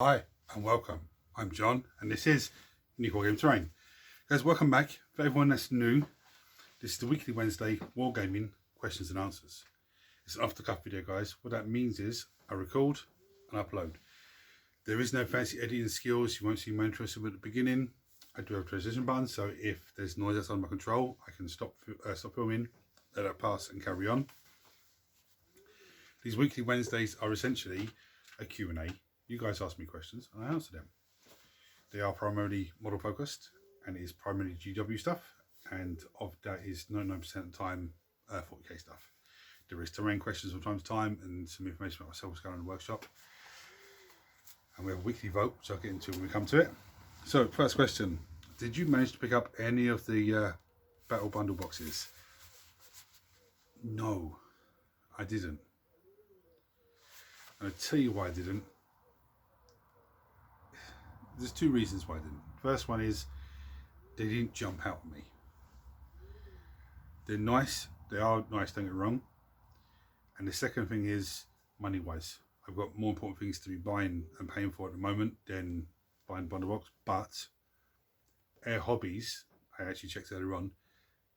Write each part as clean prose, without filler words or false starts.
Hi and welcome. I'm John and this is New Wargaming Terrain. Guys, welcome back. For everyone that's new, this is the weekly Wednesday Wargaming questions and answers. It's an off-the-cuff video, guys. What that means is I record and upload. There is no fancy editing skills. You won't see my intro at the beginning. I do have a transition button, so if there's noise outside my control, I can stop filming, let that pass and carry on. These weekly Wednesdays are essentially a Q&A. You guys ask me questions and I answer them. They are primarily model focused and it is primarily GW stuff, and of that is 99% of the time 40k stuff. There is terrain questions from time to time and some information about myself what's going on in the workshop. And we have a weekly vote, which I'll get into when we come to it. So, first question. Did you manage to pick up any of the battle bundle boxes? No, I didn't. And I'll tell you why I didn't. There's two reasons why I didn't. First one is they didn't jump out at me. They're nice. They are nice, don't get me wrong. And the second thing is money wise. I've got more important things to be buying and paying for at the moment than buying the bundle box. But Air Hobbies, I actually checked earlier on,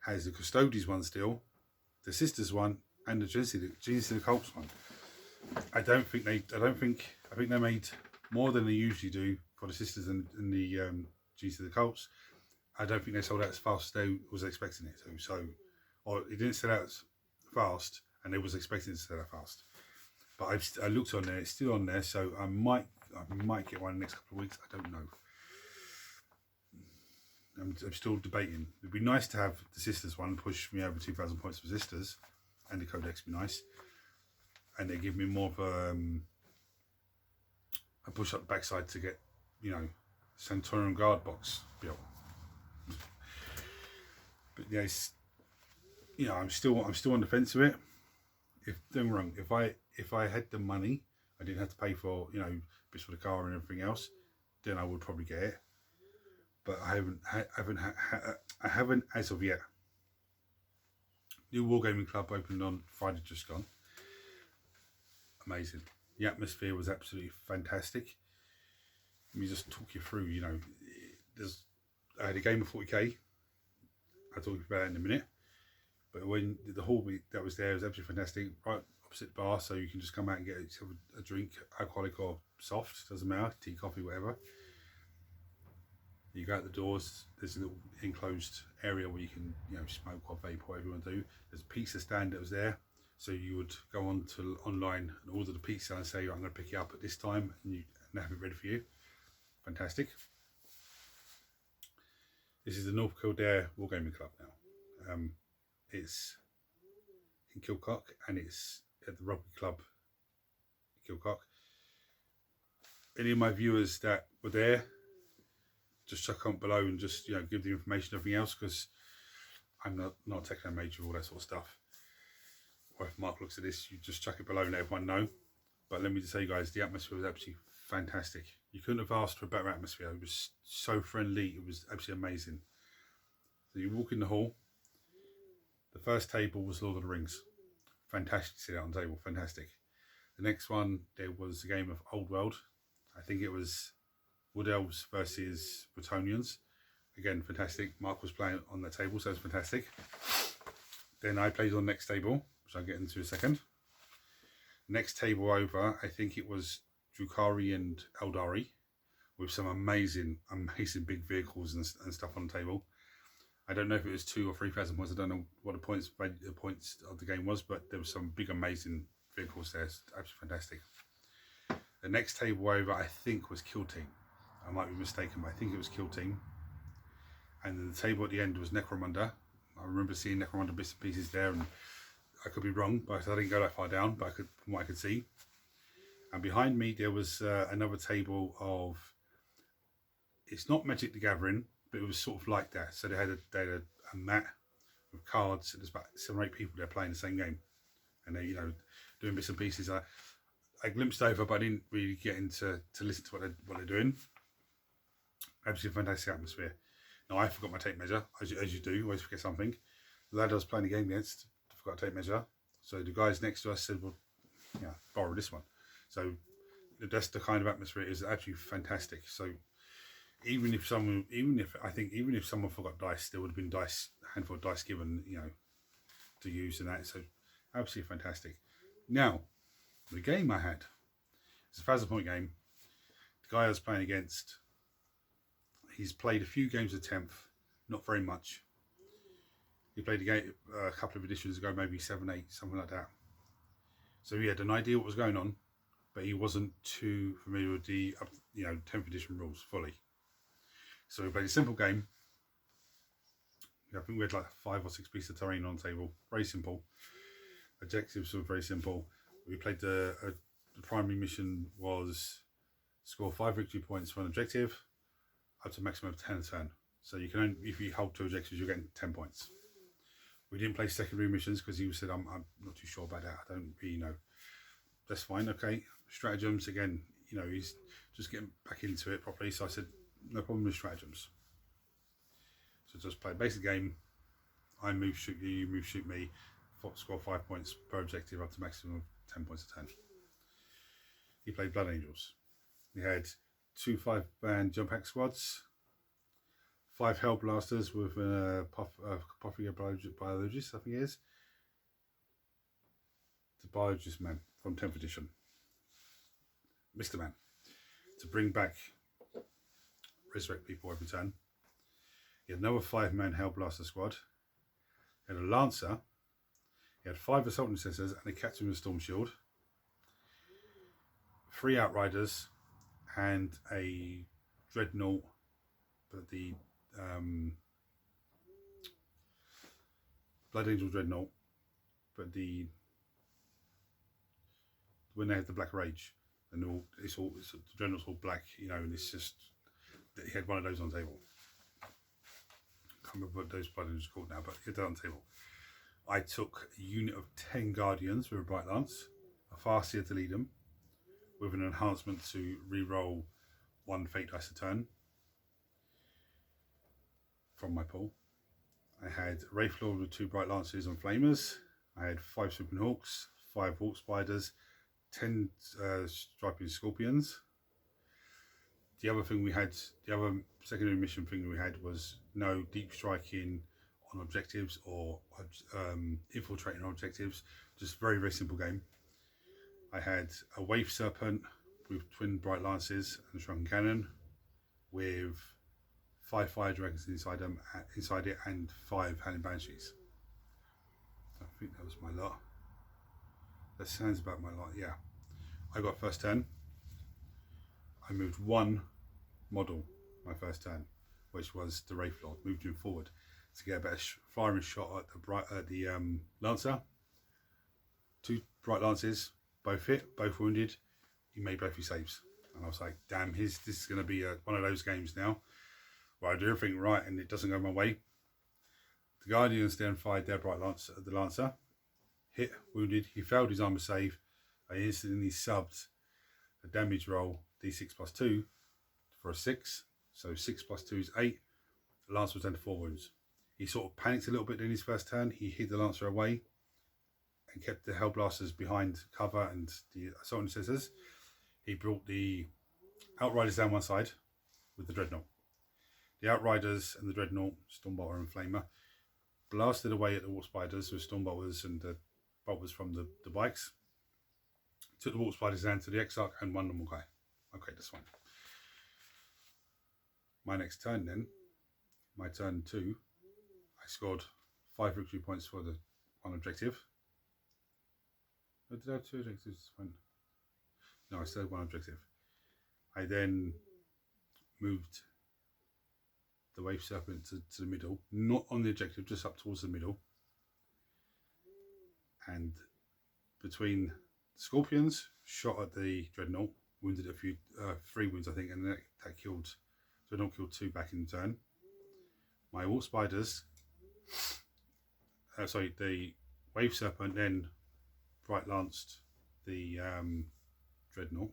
has the Custodes one still, the Sisters one, and the Genius of the Cults one. I think they made more than they usually do for the Sisters and the Genius of the Cults. I don't think they sold out as fast as they was expecting it to. So, or it didn't sell out as fast, and they was expecting it to sell out fast. But I looked on there; it's still on there. So I might get one in the next couple of weeks. I don't know. I'm still debating. It'd be nice to have the Sisters one push me over 2,000 points for Sisters, and the Codex would be nice. And they give me more of a push up the backside to get, Centurion Guard box built. But yes, I'm still on the fence with it. Don't get me wrong, if I had the money, I didn't have to pay for bits for the car and everything else, then I would probably get it. But I haven't as of yet. New Wargaming Club opened on Friday just gone. Amazing. The atmosphere was absolutely fantastic. Let me just talk you through, I had a game of 40k. I'll talk about that in a minute. But when the hall that was there was absolutely fantastic. Right opposite bar, so you can just come out and get a drink, alcoholic or soft, doesn't matter, tea, coffee, whatever. You go out the doors, there's a little enclosed area where you can smoke or vape, whatever you want to do. There's a pizza stand that was there. So you would go on to online and order the pizza and say, I'm going to pick it up at this time, and have it ready for you. Fantastic. This is the North Kildare Wargaming Club now. It's in Kilcock and it's at the Rugby Club in Kilcock. Any of my viewers that were there, just chuck on below and just give the information and everything else, because I'm not taking a major all that sort of stuff. Or if Mark looks at this, you just chuck it below and let everyone know. But let me just say, guys, the atmosphere was absolutely fantastic. You couldn't have asked for a better atmosphere. It was so friendly. It was absolutely amazing. So you walk in the hall. The first table was Lord of the Rings. Fantastic to sit out on the table. Fantastic. The next one, there was a game of Old World. I think it was Wood Elves versus Bretonnians. Again, fantastic. Mark was playing on the table, so it was fantastic. Then I played on the next table, which I'll get into in a second. Next table over, I think it was Drukhari and Eldari, with some amazing big vehicles and stuff on the table. I don't know if it was 2,000 or 3,000 points. I don't know what the points of the game was, but there was some big amazing vehicles there. It's absolutely fantastic. The next table over, I think, was Kill Team. I might be mistaken, but I think it was Kill Team. And then the table at the end was Necromunda. I remember seeing Necromunda bits and pieces there, and I could be wrong, but I didn't go that far down, but from what I could see. And behind me there was another table of, it's not Magic the Gathering, but it was sort of like that. So they had a mat with cards, and there's about 7 or 8 people there playing the same game, and they doing bits and pieces. I glimpsed over, but I didn't really get into to listen to what they're doing. Absolutely fantastic atmosphere. Now I forgot my tape measure, as you do, always forget something. The lad I was playing the game against forgot a tape measure, so the guys next to us said, well, borrow this one. So that's the kind of atmosphere it is. Actually fantastic. So even if someone forgot dice, there would have been a handful of dice given, you know, to use and that. So absolutely fantastic. Now, the game I had, it's a 1,000 point game. The guy I was playing against, he's played a few games of 10th, not very much. He played a game a couple of editions ago, maybe 7, 8, something like that. So he had an idea what was going on, but he wasn't too familiar with the 10th edition rules fully. So we played a simple game. I think we had like 5 or 6 pieces of terrain on the table. Very simple. Objectives were very simple. We played the primary mission was score 5 victory points for an objective, up to a maximum of 10 a turn. So you can only, if you hold 2 objectives, you're getting 10 points. We didn't play secondary missions because he said, I'm not too sure about that. I don't really know. That's fine. Okay. Stratagems, again, you know, he's just getting back into it properly. So I said, no problem with stratagems. So just play a basic game. I move, shoot you, you move, shoot me. Score 5 points per objective, up to maximum of 10 points a turn. He played Blood Angels. He had 2 5-man jump pack squads, 5 Hell Blasters with a biologist, I think it is. The biologist man from 10th edition. Mr. Man. To bring back, resurrect people every turn. He had another 5-man Hell Blaster squad. He had a Lancer. He had 5 Assault Intercessors and a Captain with a Storm Shield. 3 Outriders and a Dreadnought, but the Blood Angel Dreadnought, but when they have the Black Rage, and the Dreadnought's all black, you know, and it's just, he had one of those on the table. Can't remember what those Blood Angels are called now, but he had that on the table. I took a unit of 10 Guardians with a Bright Lance, a Farseer to lead them, with an enhancement to re-roll 1 Fate dice a turn from my pool. I had Wraithlord with 2 Bright Lances and Flamers. I had 5 Swooping Hawks, 5 Hawk Spiders, 10 Striping Scorpions. The other thing we had, the other secondary mission thing we had was no deep striking on objectives or infiltrating on objectives. Just very, very simple game. I had a Wave Serpent with twin Bright Lances and a Shrunken Cannon with 5 Fire Dragons inside it and 5 Howling Banshees. I think that was my lot. That sounds about my lot, yeah. I got first turn. I moved 1 model my first turn, which was the Wraithlord. Moved him forward to get a better firing shot at the Lancer. 2 Bright Lances, both hit, both wounded. He made both his saves, and I was like, "Damn, this is going to be one of those games now where I do everything right and it doesn't go my way." The Guardians then fired their Bright Lance at the Lancer, hit, wounded. He failed his armor save. I instantly subbed a damage roll d6 plus 2 for a 6, so 6 plus 2 is 8. The Lancer was down to 4 wounds. He sort of panicked a little bit in his first turn. He hid the Lancer away and kept the Hellblasters behind cover and the Assault Intercessors. He brought the Outriders down one side with the Dreadnought. The Outriders and the Dreadnought, Stormbolter and Flamer, blasted away at the Warp Spiders with Stormbolters and the bolters from the bikes. Took the Warp Spiders down to the Exarch and 1 normal guy. Okay, that's fine. My next turn then, my turn 2, I scored 5 victory points for the 1 objective. Did I have 2 objectives? No, I still had 1 objective. I then moved the Wave Serpent to the middle, not on the objective, just up towards the middle. And between Scorpions, shot at the Dreadnought, wounded a few, 3 wounds I think, and that killed, Dreadnought killed 2 back in turn. My Warp Spiders, the Wave Serpent then Bright Lanced the Dreadnought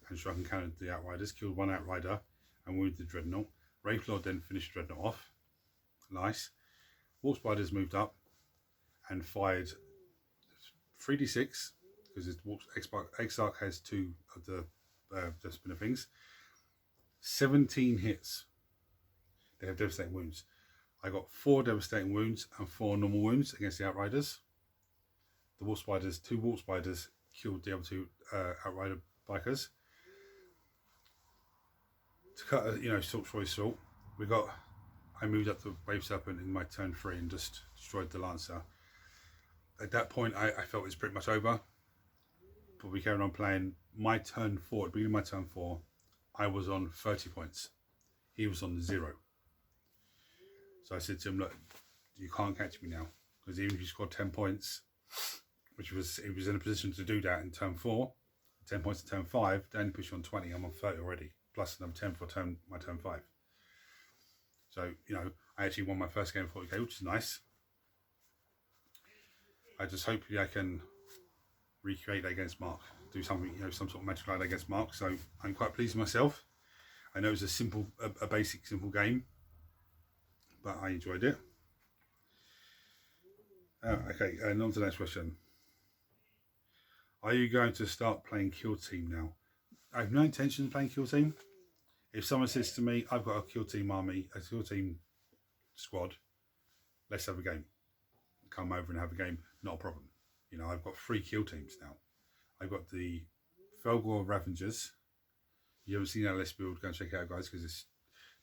and Shrunken Cannon the Outriders, killed 1 Outrider and wounded the Dreadnought. Wraithlord then finished the Dreadnought off. Nice. Warp Spiders moved up and fired 3d6 because Exarch has 2 of the spinner things. 17 hits. They have devastating wounds. I got 4 devastating wounds and 4 normal wounds against the Outriders. The Wolf Spiders, 2 Wolf Spiders killed the other 2 Outrider bikers. To cut, short, I moved up the Wave Serpent in my turn 3 and just destroyed the Lancer. At that point, I felt it was pretty much over. But we carried on playing. My turn 4, at the beginning of my turn 4, I was on 30 points. He was on 0. So I said to him, look, you can't catch me now. Because even if you scored 10 points, he was in a position to do that in turn 4, 10 points in turn 5, they only push you on 20, I'm on 30 already. Plus another 10 for my turn 5. So, I actually won my first game 40k, which is nice. I just hopefully I can recreate that against Mark. Do something, some sort of magic like that against Mark. So I'm quite pleased with myself. I know it's a basic, simple game, but I enjoyed it. Okay, and on to the next question. Are you going to start playing Kill Team now? I have no intention of playing Kill Team. If someone says to me, I've got a Kill Team army, a Kill Team squad, let's have a game. Come over and have a game, not a problem. I've got 3 Kill Teams now. I've got the Felgor Ravengers. You haven't seen our list build, go and check it out, guys, because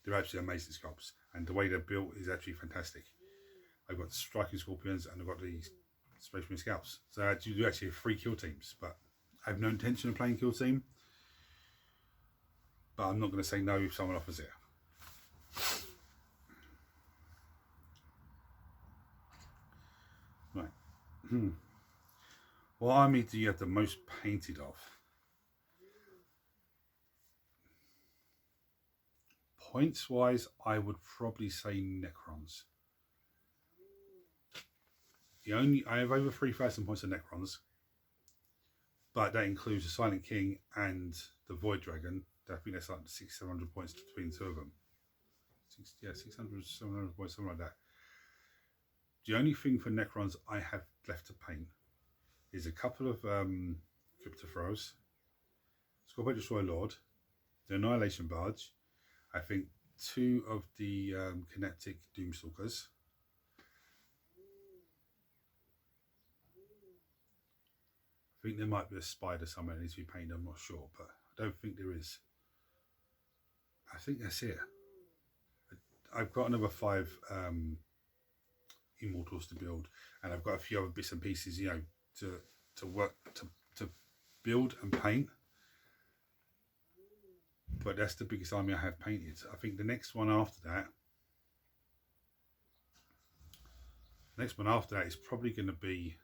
they're absolutely amazing sculpts. And the way they're built is actually fantastic. I've got the Striking Scorpions and I've got the Space Marine Scouts. So I do actually have 3 Kill Teams, but I have no intention of playing Kill Team. But I'm not going to say no if someone offers it. Right. What army do you have the most painted of? Points wise, I would probably say Necrons. I have over 3,000 points of Necrons, but that includes the Silent King and the Void Dragon. I think that's like 600-700 points between the 2 of them. 600-700 points, something like that. The only thing for Necrons I have left to paint is a couple of Crypto Throws, Scorpio Destroy Lord, the Annihilation Barge, I think 2 of the Kinetic Doomstalkers, I think there might be a spider somewhere that needs to be painted, I'm not sure, but I don't think there is. I think that's it. I've got another 5 Immortals to build, and I've got a few other bits and pieces, to work to build and paint. But that's the biggest army I have painted. I think the next one after that is probably going to be,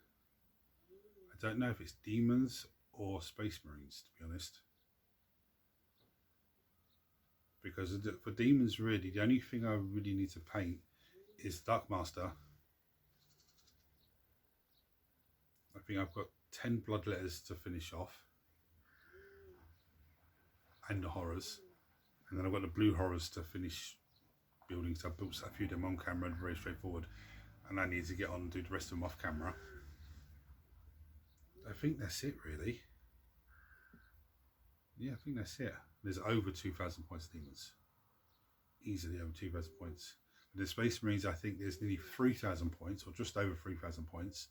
I don't know if it's Demons or Space Marines, to be honest. Because for Demons, really, the only thing I really need to paint is Dark Master. I think I've got 10 Bloodletters to finish off. And the Horrors. And then I've got the Blue Horrors to finish building. So I've built a few of them on camera and very straightforward. And I need to get on and do the rest of them off camera. I think that's it, really. Yeah, I think that's it. There's over 2,000 points of Demons. Easily over 2,000 points. With the Space Marines, I think there's nearly 3,000 points, or just over 3,000 points.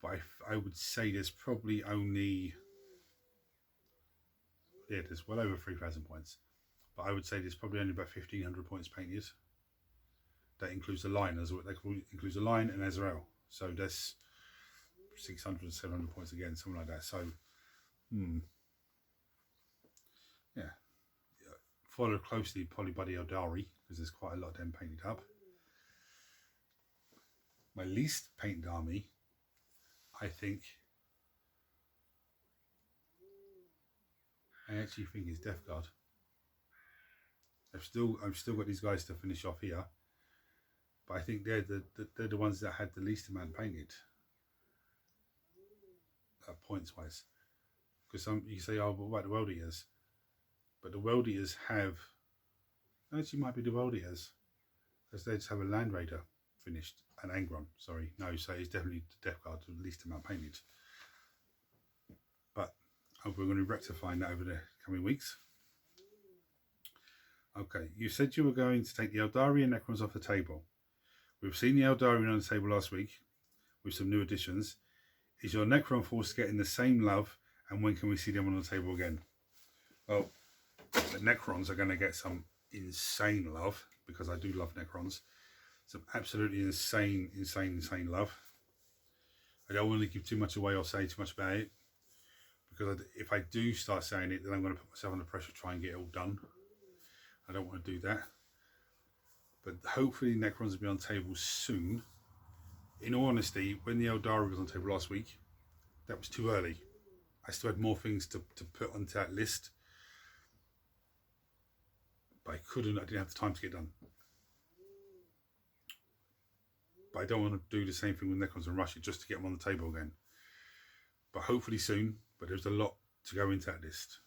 But I would say there's probably only... Yeah, there's well over 3,000 points. But I would say there's probably only about 1,500 points painted. That includes the line, includes the line and Azrael. So that's 600, 700 points again, something like that. So, yeah. Follow closely probably by the Eldari, because there's quite a lot of them painted up. My least painted army, I think, I actually think is Death Guard. I've still got these guys to finish off here, but I think they're the ones that had the least amount painted, points wise. Because you say, oh, what about the World Eaters? But the World Eaters have, actually might be the World Eaters, because they just have a Land Raider finished. An Angron, sorry. No, so it's definitely the Death Guard, the least amount painted. But we're going to be rectifying that over the coming weeks. Okay, you said you were going to take the Eldari and Necrons off the table. We've seen the Eldari on the table last week with some new additions. Is your Necron force getting the same love, and when can we see them on the table again? Well, the Necrons are going to get some insane love, because I do love Necrons. Some absolutely insane love. I don't want to give too much away or say too much about it, because if I do start saying it, then I'm going to put myself under pressure to try and get it all done. I don't want to do that. But hopefully Necrons will be on the table soon. In all honesty, when the Eldari was on the table last week, that was too early. I still had more things to put onto that list. But I didn't have the time to get done. But I don't want to do the same thing with Necrons and rush it just to get them on the table again. But hopefully soon. But there's a lot to go into that list.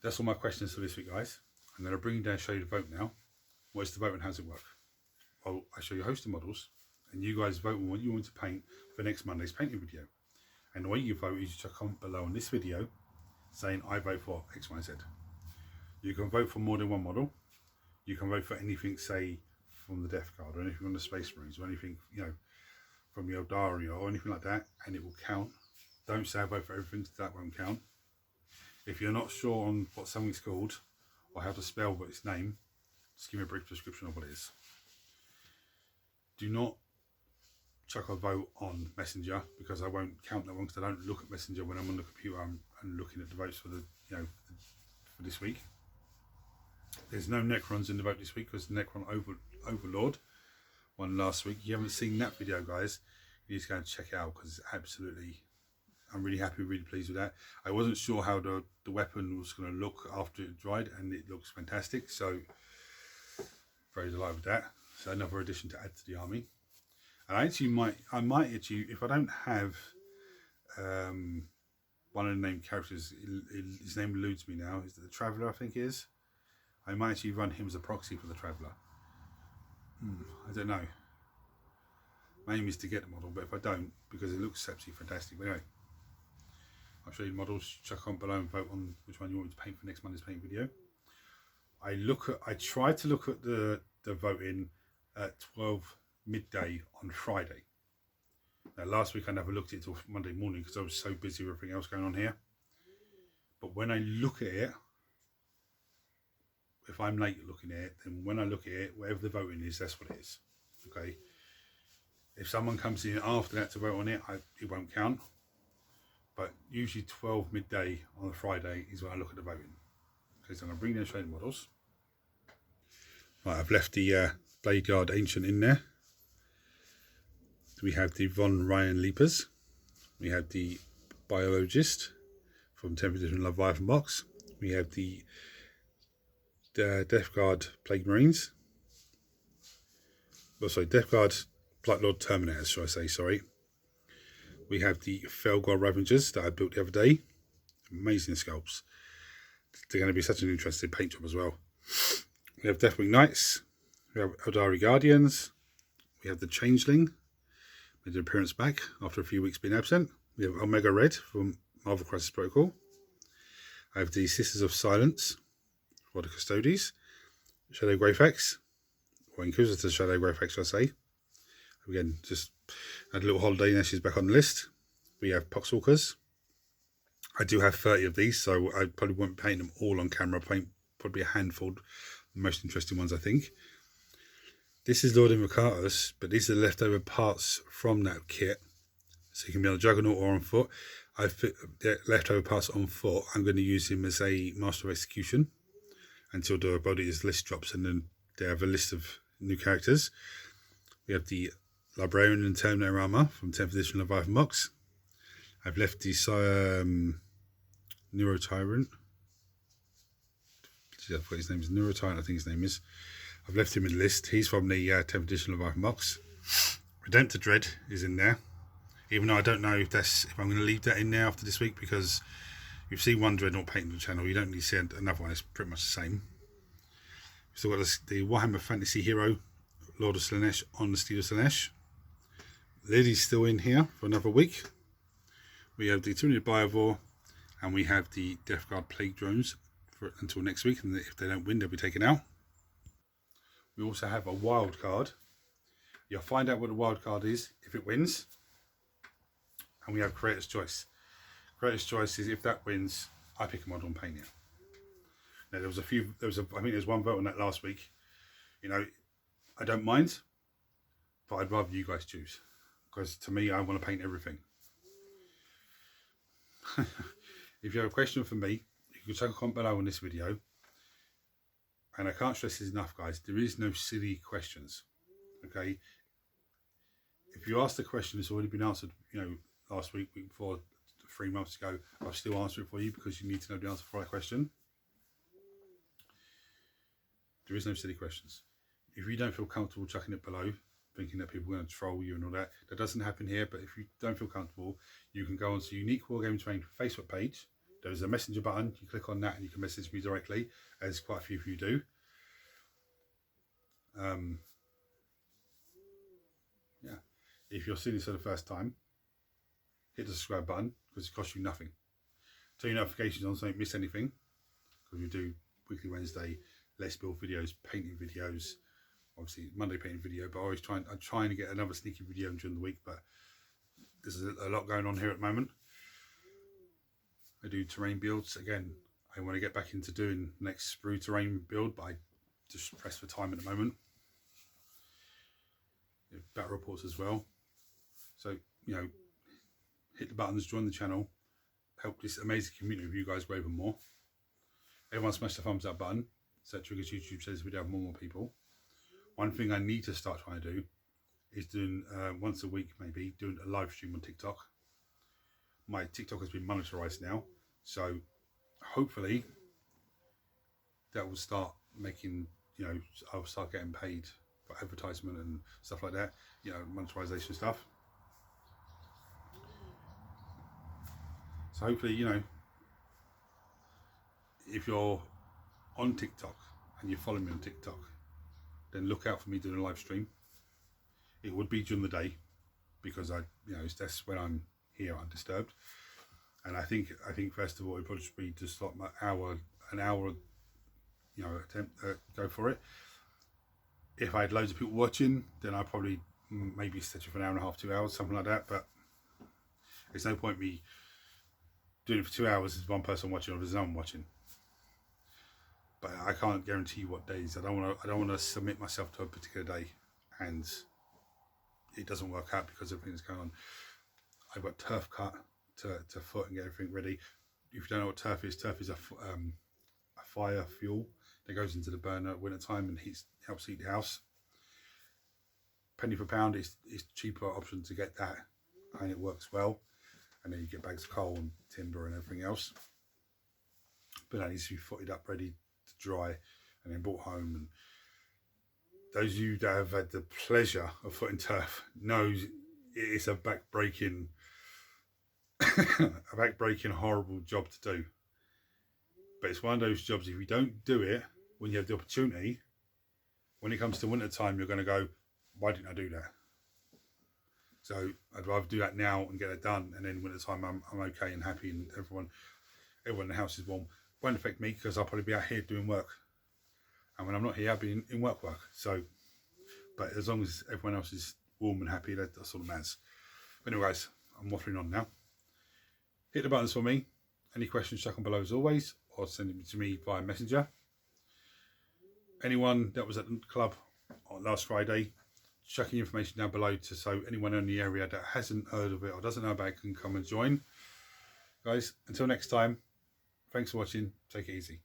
That's all my questions for this week, guys. I'm going to bring you down and show you the vote now. What is the vote and how does it work? Well, I show you a host of models, and you guys vote on what you want to paint for next Monday's painting video. And the way you vote is you comment below on this video saying I vote for X, Y, Z. You can vote for more than one model. You can vote for anything, say, from the Death Guard, or anything on the Space Marines, or anything, you know, from the Eldari, or anything like that, and it will count. Don't say I vote for everything, that won't count. If you're not sure on what something's called, or how to spell what its name, just give me a brief description of what it is. Do not chuck a vote on Messenger, because I won't count that one, because I don't look at Messenger when I'm on the computer and looking at the votes for the, you know, for this week. There's no Necrons in the vote this week, because Necron Overlord won last week. If you haven't seen that video, guys, you need to go and check it out, because it's absolutely, I'm really happy, really pleased with that. I wasn't sure how the weapon was going to look after it dried, and it looks fantastic, so very delighted with that. So another addition to add to the army. And I might actually, if I don't have one of the named characters, his name eludes me now, is it the Traveller, I think it is? I might actually run him as a proxy for the Traveller. I don't know. My aim is to get the model, but if I don't, because it looks absolutely fantastic. But anyway, I'll show you the models. Check on below and vote on which one you want me to paint for next Monday's paint video. I tried to look at the voting at 12 midday on Friday. Now last week I never looked at it until Monday morning because I was so busy with everything else going on here. But when I look at it, if I'm late looking at it, then when I look at it, whatever the voting is, that's what it is. Okay. If someone comes in after that to vote on it, it won't count. But usually 12 midday on a Friday is when I look at the voting. Okay, so I'm going to bring down shaded models. Right, I've left the Blade Guard Ancient in there. We have the Von Ryan Leapers. We have the Biologist from 10th edition Leviathan box. We have the Death Guard Plague Marines. Oh, sorry, Death Guard Blight Lord Terminators, should I say, sorry. We have the Felgor Ravengers that I built the other day. Amazing sculpts. They're going to be such an interesting paint job as well. We have Deathwing Knights. We have Eldari Guardians. We have the Changeling. Made an appearance back after a few weeks being absent. We have Omega Red from Marvel Crisis Protocol. I have the Sisters of Silence for the Custodes. Shadow Greyfax. Or Inquisitor Shadow Greyfax, should I say. Again, just had a little holiday, now she's back on the list. We have Poxwalkers. I do have 30 of these, so I probably won't paint them all on camera. I'll paint probably a handful, the most interesting ones, I think. This is Lord Invocatus, but these are the leftover parts from that kit. So you can be on a Juggernaut or on foot. I've put the leftover parts on foot. I'm going to use him as a Master of Execution until the body's list drops, and then they have a list of new characters. We have the Librarian and Terminator armor from 10th edition Leviathan box. I've left the Neuro Tyrant. I forgot his name is Neuro Tyrant, I think his name is. I've left him in the list. He's from the 10th edition Leviathan box. Redemptor Dread is in there. Even though I don't know if I'm going to leave that in there after this week, because you've seen one Dreadnought paint on the channel, you don't need to see another one. It's pretty much the same. We've still got the Warhammer Fantasy Hero Lord of Slanesh on the Steel of Slanesh. Lily's still in here for another week. We have the Tyranid Biovore, and we have the Death Guard Plague Drones until next week, and if they don't win, they'll be taken out. We also have a wild card. You'll find out what the wild card is if it wins. And we have Creator's Choice. Creator's Choice is if that wins, I pick a model and paint it. Now I think there's one vote on that last week. You know, I don't mind, but I'd rather you guys choose. Because to me, I want to paint everything. If you have a question for me, you can check a comment below on this video. And I can't stress this enough, guys. There is no silly questions. Okay? If you ask the question that's already been answered, you know, last week, week before, 3 months ago, I'll still answer it for you because you need to know the answer for that question. There is no silly questions. If you don't feel comfortable chucking it below, thinking that people are going to troll you and all that, that doesn't happen here. But if you don't feel comfortable, you can go onto Unique Wargaming Terrain Facebook page. There's a messenger button. You click on that and you can message me directly, as quite a few of you do. Yeah. If you're seeing this for the first time, hit the subscribe button because it costs you nothing. Turn your notifications on so you don't miss anything, because we do weekly Wednesday Let's Build videos, painting videos, obviously Monday painting video, but I'm trying to get another sneaky video during the week, but there's a lot going on here at the moment. I do terrain builds. Again, I want to get back into doing next sprue terrain build, but I just press for time at the moment. Battle reports as well. So, you know, hit the buttons, join the channel, help this amazing community of you guys grow even more. Everyone smash the thumbs up button, so that triggers YouTube says we have more people. One thing I need to start trying to do is doing once a week, maybe doing a live stream on TikTok. My TikTok has been monetized now, so hopefully that will start making, you know, I'll start getting paid for advertisement and stuff like that, you know, monetization stuff. So hopefully, you know, if you're on TikTok and you follow me on TikTok, then look out for me doing a live stream. It would be during the day because that's when I'm here undisturbed. And I think first of all, it would probably just be just like an hour, you know, attempt go for it. If I had loads of people watching, then I'd probably maybe set it for an hour and a half, 2 hours, something like that. But there's no point me doing it for 2 hours if one person watching or there's no one watching. But I can't guarantee what days. I don't want to submit myself to a particular day and it doesn't work out because everything that's going on. I've got turf cut to foot and get everything ready. If you don't know what turf is a fire fuel that goes into the burner at winter time and helps heat the house. Penny per pound is cheaper option to get that, and it works well. And then you get bags of coal and timber and everything else. But that needs to be footed up, ready to dry, and then brought home. And those of you that have had the pleasure of footing turf knows it's a back-breaking, horrible job to do. But it's one of those jobs, if you don't do it when you have the opportunity, when it comes to winter time, you're going to go, why didn't I do that? So I'd rather do that now and get it done, and then winter time I'm okay and happy, and everyone in the house is warm. Won't affect me because I'll probably be out here doing work, and when I'm not here I'll be in work. So, but as long as everyone else is warm and happy, that's all that matters. But anyway, guys, I'm waffling on now. Hit the buttons for me. Any questions, chuck them below as always, or send them to me via messenger. Anyone that was at the club on last Friday, chucking information down below so anyone in the area that hasn't heard of it or doesn't know about it can come and join. Guys, until next time, thanks for watching. Take it easy.